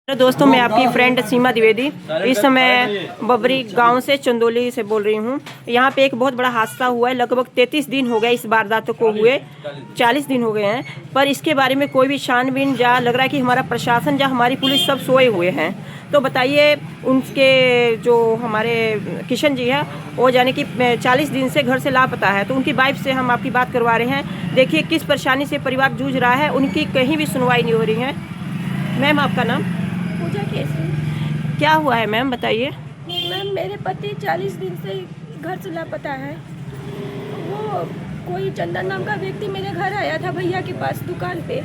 Hello दोस्तों, मैं आपकी फ्रेंड सीमा द्विवेदी इस समय बबरी गांव से चंदौली से बोल रही हूं। यहाँ पे एक बहुत बड़ा हादसा हुआ है। लगभग 33 दिन हो गए इस वारदात को हुए, 40 दिन हो गए हैं, पर इसके बारे में कोई भी छानबीन जा लग रहा है कि हमारा प्रशासन या हमारी पुलिस सब सोए हुए हैं। तो बताइए, उनके जो हमारे किशन जी है वो जाने कि 40 दिन से घर से लापता है। तो उनकी वाइफ से हम आपकी बात करवा रहे हैं। देखिए किस परेशानी से परिवार जूझ रहा है, उनकी कहीं भी सुनवाई नहीं हो रही है। मैम, आपका नाम? पूजा केसरी। क्या हुआ है मैम, बताइए। मैम, मेरे पति 40 दिन से घर से लापता है। वो कोई चंदन नाम का व्यक्ति मेरे घर आया था भैया के पास दुकान पे।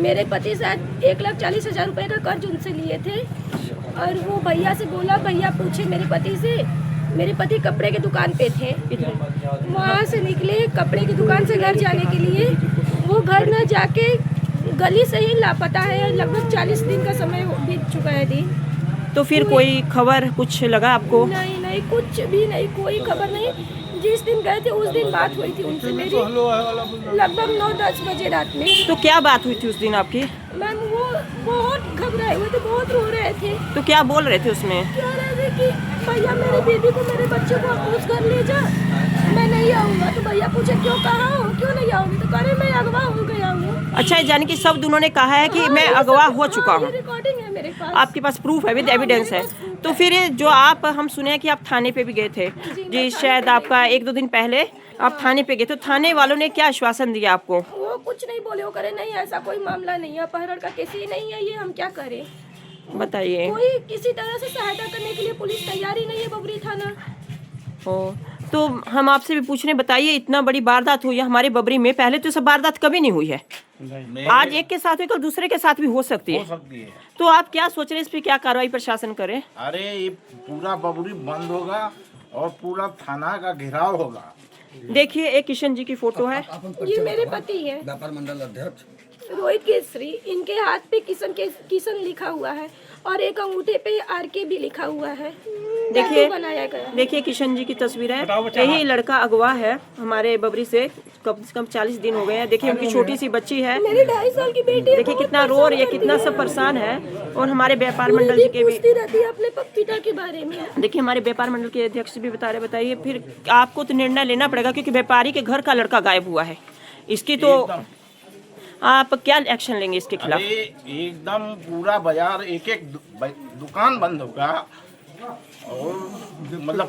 मेरे पति शायद 1,40,000 रुपए का कर्ज उनसे लिए थे और वो भैया से बोला, भैया पूछे मेरे पति से। मेरे पति कपड़े की दुकान पे थे, वहाँ से निकले कपड़े की दुकान से घर जाने के लिए। वो घर न जाके गली से ही लापता है। लगभग 40 दिन का समय बीत चुका है दिन। तो फिर कोई खबर कुछ लगा आपको? नहीं, कुछ भी नहीं, कोई खबर नहीं। जिस दिन गए थे उस दिन बात हुई थी उनसे मेरी, लगभग 9-10 बजे रात में। तो क्या बात हुई थी उस दिन आपकी? मैम, वो बहुत घबराए हुए थे, बहुत रो रहे थे। तो क्या बोल रहे थे उसमें? कह रहे थे कि भैया मेरे बेबी को, मेरे बच्चे को अफसोस कर ले जा, मैं नहीं आऊँगा। तो भैया पूछे क्यों, कहाँ हो, क्यों नहीं आऊँगी? तो कह रहे मैं अगवा हो गया हूँ। अच्छा, यानी कि शब्द उन्होंने कहा है कि मैं अगवा हो चुका हूँ। रिकॉर्डिंग है मेरे पास। आपके पास प्रूफ है, विद एविडेंस है? तो फिर जो आप, हम सुने हैं कि आप थाने पे भी गए थे जी, शायद आपका 1-2 दिन पहले आप थाने पे गए। तो थाने वालों ने क्या आश्वासन दिया आपको? वो कुछ नहीं बोले, वो करे नहीं ऐसा कोई मामला नहीं है, अपहरण का केस ही नहीं है ये, हम क्या करें? बताइए। कोई किसी तरह से सहायता करने के लिए पुलिस तैयार ही नहीं है बबरी थाना। ओ, तो हम आपसे भी पूछ रहे हैं, बताइए, इतना बड़ी वारदात हुई है हमारे बबरी में, पहले तो सब वारदात कभी नहीं हुई है। आज एक के साथ हुई, कल दूसरे के साथ भी हो सकती है। तो आप क्या सोच रहे हैं, इस पे क्या कार्रवाई प्रशासन करे? अरे ये पूरा बबरी बंद होगा और पूरा थाना का घेराव होगा। देखिए, एक किशन जी की फोटो है। ये मेरे पति है, व्यापार मंडल अध्यक्ष रोहित केसरी। इनके हाथ पे किशन लिखा हुआ है और एक अंगूठे पे आरके भी लिखा हुआ है। देखिए, बनाया गया है। देखिए किशन जी की तस्वीर है। यही लड़का अगवा है हमारे बबरी से, कम से कम 40 दिन हो गए हैं। देखिए उनकी छोटी सी बच्ची है, मेरी 2.5 साल की बेटी है। देखिए कितना रो रही है, कितना सब परेशान है। और हमारे व्यापार मंडल जी के भी पूछती रहती है अपने पिता के बारे में। देखिए, हमारे व्यापार मंडल के अध्यक्ष भी बता रहे। बताइए, फिर आपको तो निर्णय लेना पड़ेगा, क्योंकि व्यापारी के घर का लड़का गायब हुआ है। इसकी तो आप क्या एक्शन लेंगे इसके खिलाफ? एकदम पूरा बाजार, एक एक दुकान बंद होगा और मतलब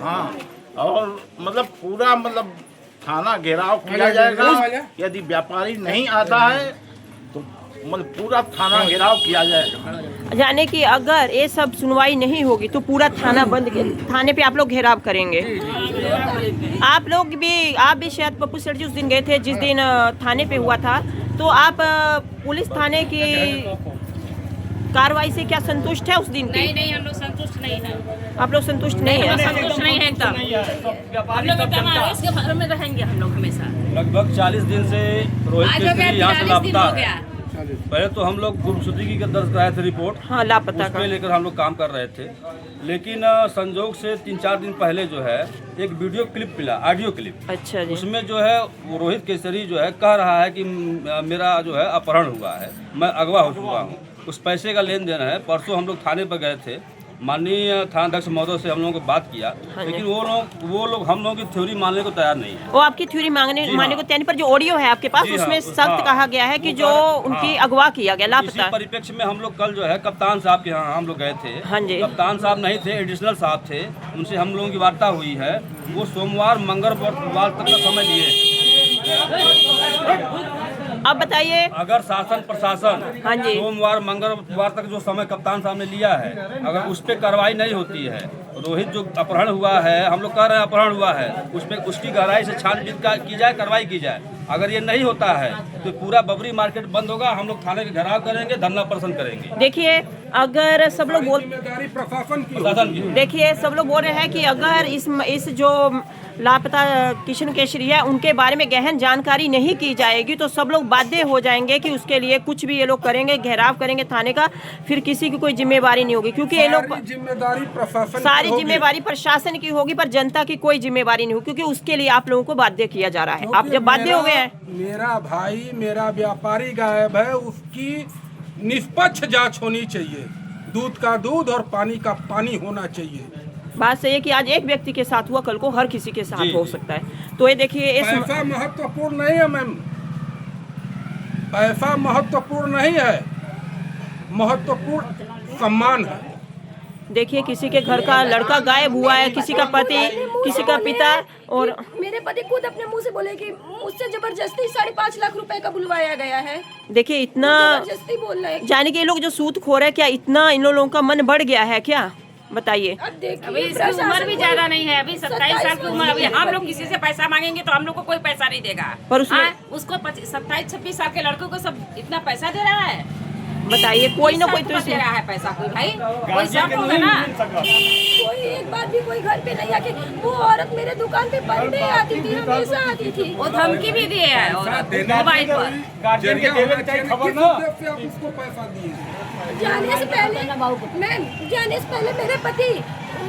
हाँ, और मतलब पूरा मतलब थाना घेराव किया जाएगा। यदि व्यापारी नहीं आता है तो मतलब पूरा थाना घेराव किया जाएगा। यानी कि अगर ये सब सुनवाई नहीं होगी तो पूरा थाना बंद, थाने पे आप लोग घेराव करेंगे? आप भी शायद पप्पू सर जी उस दिन गए थे जिस दिन थाने पे हुआ था। तो आप पुलिस थाने की कार्रवाई से क्या संतुष्ट है उस दिन की? नहीं, हम लोग संतुष्ट नहीं है। आप लोग संतुष्ट नहीं है? संतुष्ट नहीं है एकदम। हम लोग इसके बारे में रहेंगे हम लोग हमेशा। लगभग 40 दिन से रोहित केसरी यहाँ से लापता हो गया। है। पहले तो हम लोग गुमशुदगी का दर्ज कराए थे रिपोर्ट, हाँ, लापता का लेकर हम लोग काम कर रहे थे। लेकिन संजोग से 3-4 दिन पहले जो है एक वीडियो क्लिप मिला, ऑडियो क्लिप। अच्छा जी। उसमें जो है वो रोहित केसरी जो है कह रहा है कि मेरा जो है अपहरण हुआ है, मैं अगवा हो चुका हूँ, उस पैसे का लेन देन है। परसों हम लोग थाने पर गए थे, माननीय थानाध्यक्ष महोदय से हम लोगों को बात किया, लेकिन वो लोग हम लोगों की थ्योरी मानने को तैयार नहीं है। वो आपकी थ्योरी मानने को तैयार नहीं, पर जो ऑडियो है आपके पास उसमें सख्त कहा गया है कि जो उनकी अगवा किया गया, लापता। परिप्रेक्ष्य में हम लोग कल जो है कप्तान साहब के यहाँ हम लोग गए थे। हाँ जी। कप्तान साहब नहीं थे, एडिशनल साहब थे, उनसे हम लोगों की वार्ता हुई है। वो सोमवार मंगलवार तक का समय दिए। अब बताइए, अगर शासन प्रशासन हाँ जी, सोमवार मंगलवार तक जो समय कप्तान साहब ने लिया है, अगर उस पर कार्रवाई नहीं होती है, रोहित जो अपहरण हुआ है, हम लोग कह रहे हैं अपहरण हुआ है, उसमें उसकी गहराई से छानबीन की जाए, कार्रवाई की जाए। अगर ये नहीं होता है तो पूरा बबरी मार्केट बंद होगा, हम लोग थाने के घेराव करेंगे, धरना प्रदर्शन करेंगे। देखिए अगर सब लोग प्रशासन की देखिए सब लोग बोल रहे हैं कि अगर इस जो लापता किशन केसरी है उनके बारे में गहन जानकारी नहीं की जाएगी तो सब लोग बाध्य हो जाएंगे कि उसके लिए कुछ भी ये लोग करेंगे, घेराव करेंगे थाने का, फिर किसी की कोई जिम्मेवारी नहीं होगी, क्योंकि ये लोग सारी जिम्मेवारी प्रशासन की होगी पर जनता की कोई जिम्मेवारी नहीं होगी, क्योंकि उसके लिए आप लोगों को बाध्य किया जा रहा है। आप जब बाध्य हो गए हैं, मेरा भाई मेरा व्यापारी गायब है, उसकी निष्पक्ष जांच होनी चाहिए, दूध का दूध और पानी का पानी होना चाहिए। बात सही है कि आज एक व्यक्ति के साथ हुआ, कल को हर किसी के साथ हो सकता है। तो ये देखिए इस पैसा महत्वपूर्ण नहीं है मैम, पैसा महत्वपूर्ण नहीं है, महत्वपूर्ण सम्मान है। देखिए किसी के घर का लड़का गायब हुआ है, किसी का पति, किसी का पिता, और मेरे पति खुद अपने मुंह से बोले कि मुझसे जबरदस्ती 5.5 लाख रुपए का बुलवाया गया है। देखिए इतना जबरदस्ती बोल रहे हैं। जाने के ये लोग जो सूद खोर है, क्या इतना इन लोगों का मन बढ़ गया है क्या, बताइए। अब देखिए अभी इसकी उम्र भी ज्यादा नहीं है, अभी 27 साल की उम्र। अभी हम लोग किसी से पैसा मांगेंगे तो हम लोग को कोई पैसा नहीं देगा, पर उसमें उसको 27-26 साल के लड़कों को सब इतना पैसा दे रहा है। बताइए कोई ना कोई तो दे इसमें रहा है पैसा, कोई भाई कोई सब होगा ना। कोई एक बार भी कोई घर पे नहीं आके, वो औरत मेरे दुकान पे बंदे आती थी, हमेशा आती थी। वो धमकी भी दिए है औरत मोबाइल पर। आप उसको पैसा दिए। जाने से पहले मेरे पति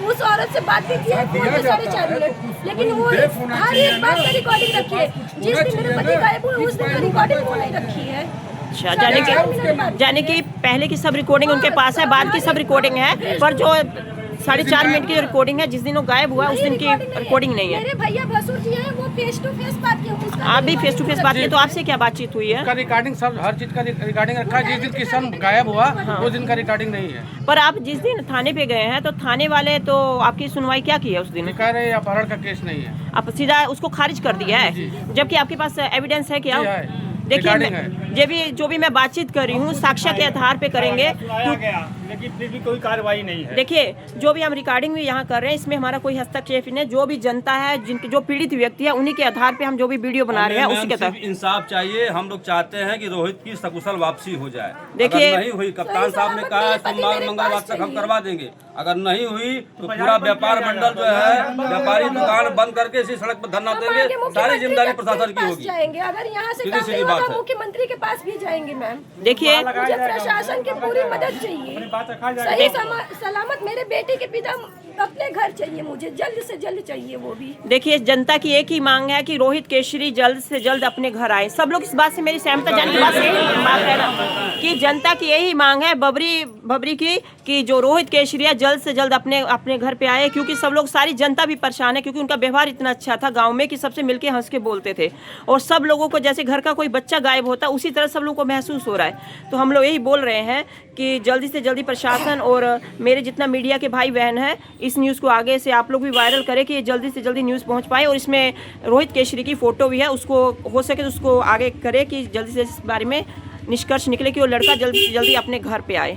उस औरत से बात भी किया है फोन पे 4.5 मिनट, लेकिन वो हर एक बात का रिकॉर्डिंग रखी है। जिस दिन मेरे पति गायब हुए उस दिन का रिकॉर्डिंग वो नहीं रखी है। अच्छा, जाने की पहले की सब रिकॉर्डिंग उनके पास है, बाद की सब रिकॉर्डिंग है, पर जो 4.5 मिनट की रिकॉर्डिंग है जिस दिन वो गायब हुआ उस दिन की रिकॉर्डिंग नहीं है। मेरे भैया भसुर जी हैं, वो फेस टू फेस बात किए। आप भी फेस टू फेस बात की, तो आपसे क्या बातचीत हुई है? उसका रिकॉर्डिंग सब हर चीज का रिकॉर्डिंग रखा है। जिस दिन किशन गायब हुआ उस दिन का रिकॉर्डिंग नहीं है। पर आप जिस दिन थाने पे गए हैं तो थाने वाले तो आपकी सुनवाई क्या की है उस दिन? कह रहे अपहरण का केस नहीं है, आप सीधा उसको खारिज कर दिया है, जबकि आपके पास एविडेंस है क्या? जी है। देखिए रिकॉर्डिंग है। जो भी मैं बातचीत कर रही हूँ साक्ष्य के आधार पे करेंगे। लेकिन फिर भी कोई कार्रवाई नहीं है। देखिए जो भी हम रिकॉर्डिंग भी यहाँ कर रहे हैं इसमें हमारा कोई हस्तक्षेप नहीं है। जो भी जनता है, जिनके जो पीड़ित व्यक्ति है, उन्हीं के आधार पे हम जो भी वीडियो बना रहे हैं उसी के तहत इंसाफ चाहिए। हम लोग चाहते हैं कि रोहित की सकुशल वापसी हो जाए। देखिए- अगर नहीं हुई, कप्तान साहब ने कहा सोमवार मंगलवार तक हम करवा देंगे। अगर नहीं हुई तो पूरा व्यापार मंडल जो है व्यापारी दुकान बंद करके इसी सड़क पर धरना देंगे। सारी जिम्मेदारी प्रशासन की होगी। जाएंगे अगर यहाँ से काम नहीं होगा, मुख्यमंत्री के पास भी जाएंगे मैम। देखिए मुझे प्रशासन की पूरी मदद चाहिए, सही सलामत मेरे बेटे के पिता अपने घर चाहिए, मुझे जल्द से जल्द चाहिए वो भी। देखिए जनता की एक ही मांग है कि रोहित केशरी जल्द से जल्द अपने घर आए। सब लोग इस बात से मेरी सहमत है। जाने की बात है ना कि जनता की यही मांग है बबरी की कि जो रोहित केशरी है जल्द से जल्द अपने घर पे आए, क्योंकि सब लोग, सारी जनता भी परेशान है, क्योंकि उनका व्यवहार इतना अच्छा था गांव में कि सबसे मिलके हंस के बोलते थे, और सब लोगों को जैसे घर का कोई बच्चा गायब होता उसी तरह सब लोगों को महसूस हो रहा है। तो हम लोग यही बोल रहे हैं कि जल्दी से जल्दी प्रशासन और मेरे जितना मीडिया के भाई बहन हैं इस न्यूज़ को आगे से आप लोग भी वायरल करें कि जल्दी से जल्दी न्यूज़ पहुंच पाए, और इसमें रोहित केशरी की फ़ोटो भी है, उसको हो सके तो उसको आगे करें कि जल्दी से इस बारे में निष्कर्ष निकले कि वो लड़का जल्दी से जल्दी अपने घर पे आए।